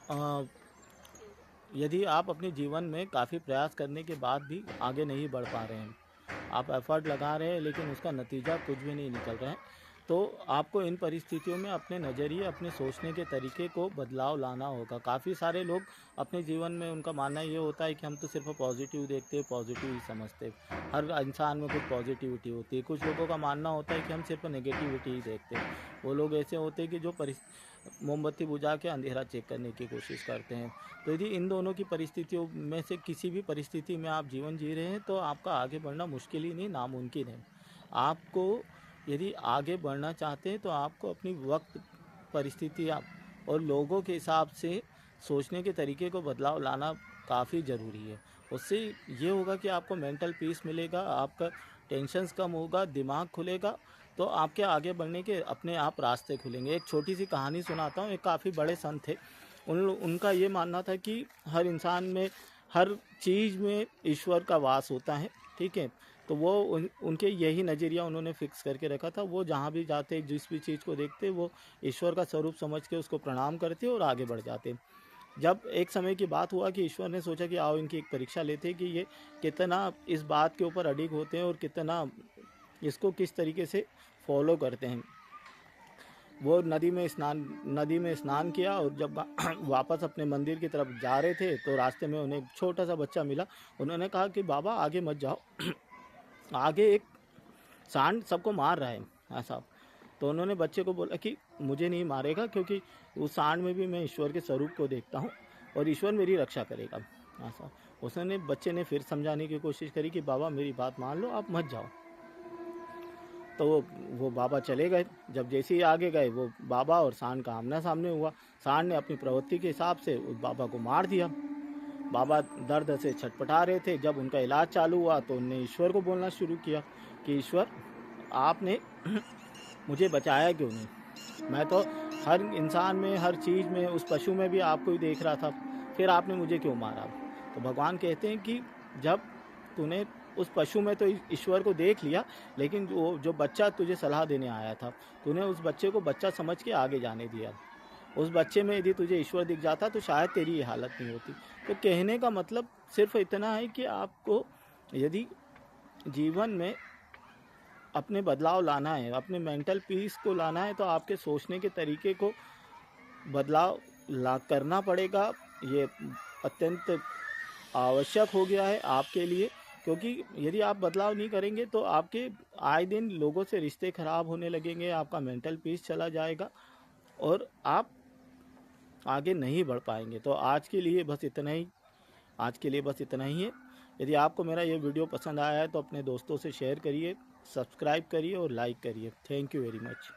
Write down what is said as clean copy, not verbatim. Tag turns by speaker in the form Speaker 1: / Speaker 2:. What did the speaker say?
Speaker 1: अ, यदि आप अपने जीवन में काफ़ी प्रयास करने के बाद भी आगे नहीं बढ़ पा रहे हैं, आप एफ़र्ट लगा रहे हैं लेकिन उसका नतीजा कुछ भी नहीं निकल रहा है, तो आपको इन परिस्थितियों में अपने नज़रिए, अपने सोचने के तरीके को बदलाव लाना होगा। काफ़ी सारे लोग अपने जीवन में उनका मानना ये होता है कि हम तो सिर्फ़ पॉज़िटिव देखते हैं, पॉज़िटिव ही समझते हैं। हर इंसान में कुछ पॉज़िटिविटी होती है। कुछ लोगों का मानना होता है कि हम सिर्फ़ नेगेटिविटी ही देखते हैं। वो लोग ऐसे होते हैं कि जो मोमबत्ती बुझा के अंधेरा चेक करने की कोशिश करते हैं। तो यदि इन दोनों की परिस्थितियों में से किसी भी परिस्थिति में आप जीवन जी रहे हैं, तो आपका आगे बढ़ना मुश्किल ही नहीं, नामुमकिन है। आपको यदि आगे बढ़ना चाहते हैं तो आपको अपनी वक्त, परिस्थितियाँ और लोगों के हिसाब से सोचने के तरीके को बदलाव लाना काफ़ी ज़रूरी है। उससे ये होगा कि आपको मेंटल पीस मिलेगा, आपका टेंशन्स कम होगा, दिमाग खुलेगा, तो आपके आगे बढ़ने के अपने आप रास्ते खुलेंगे। एक छोटी सी कहानी सुनाता हूँ। एक काफ़ी बड़े संत थे। उनका ये मानना था कि हर इंसान में, हर चीज़ में ईश्वर का वास होता है, ठीक है? तो वो उनके यही नज़रिया उन्होंने फ़िक्स करके रखा था। वो जहाँ भी जाते, जिस भी चीज़ को देखते, वो ईश्वर का स्वरूप समझ के उसको प्रणाम करते और आगे बढ़ जाते। जब एक समय की बात हुआ कि ईश्वर ने सोचा कि आओ इनकी एक परीक्षा लेते कि ये कितना इस बात के ऊपर अडिग होते हैं और कितना इसको किस तरीके से फॉलो करते हैं। वो नदी में स्नान किया और जब वापस अपने मंदिर की तरफ जा रहे थे तो रास्ते में उन्हें एक छोटा सा बच्चा मिला। उन्होंने कहा कि बाबा आगे मत जाओ, आगे एक सांड सबको मार रहा है, ऐसा। तो उन्होंने बच्चे को बोला कि मुझे नहीं मारेगा, क्योंकि उस सांड में भी मैं ईश्वर के स्वरूप को देखता हूँ और ईश्वर मेरी रक्षा करेगा, ऐसा। उसने बच्चे ने फिर समझाने की कोशिश करी कि बाबा मेरी बात मान लो, आप मत जाओ। तो वो बाबा चले गए। जब जैसे ही आगे गए, वो बाबा और सांड का आमना सामने हुआ। सांड ने अपनी प्रवृत्ति के हिसाब से उस बाबा को मार दिया। बाबा दर्द से छटपटा रहे थे। जब उनका इलाज चालू हुआ तो उनने ईश्वर को बोलना शुरू किया कि ईश्वर, आपने मुझे बचाया क्यों नहीं? मैं तो हर इंसान में, हर चीज़ में, उस पशु में भी आपको ही देख रहा था, फिर आपने मुझे क्यों मारा? तो भगवान कहते हैं कि जब तूने उस पशु में तो ईश्वर को देख लिया, लेकिन जो बच्चा तुझे सलाह देने आया था, तूने उस बच्चे को बच्चा समझ के आगे जाने दिया। उस बच्चे में यदि तुझे ईश्वर दिख जाता तो शायद तेरी ये हालत नहीं होती। तो कहने का मतलब सिर्फ इतना है कि आपको यदि जीवन में अपने बदलाव लाना है, अपने मेंटल पीस को लाना है, तो आपके सोचने के तरीके को बदलाव ला करना पड़ेगा। ये अत्यंत आवश्यक हो गया है आपके लिए, क्योंकि यदि आप बदलाव नहीं करेंगे तो आपके आए दिन लोगों से रिश्ते खराब होने लगेंगे, आपका मेंटल पीस चला जाएगा और आप आगे नहीं बढ़ पाएंगे। तो आज के लिए बस इतना ही, आज के लिए बस इतना ही है। यदि आपको मेरा ये वीडियो पसंद आया है तो अपने दोस्तों से शेयर करिए, सब्सक्राइब करिए और लाइक करिए। Thank you very much.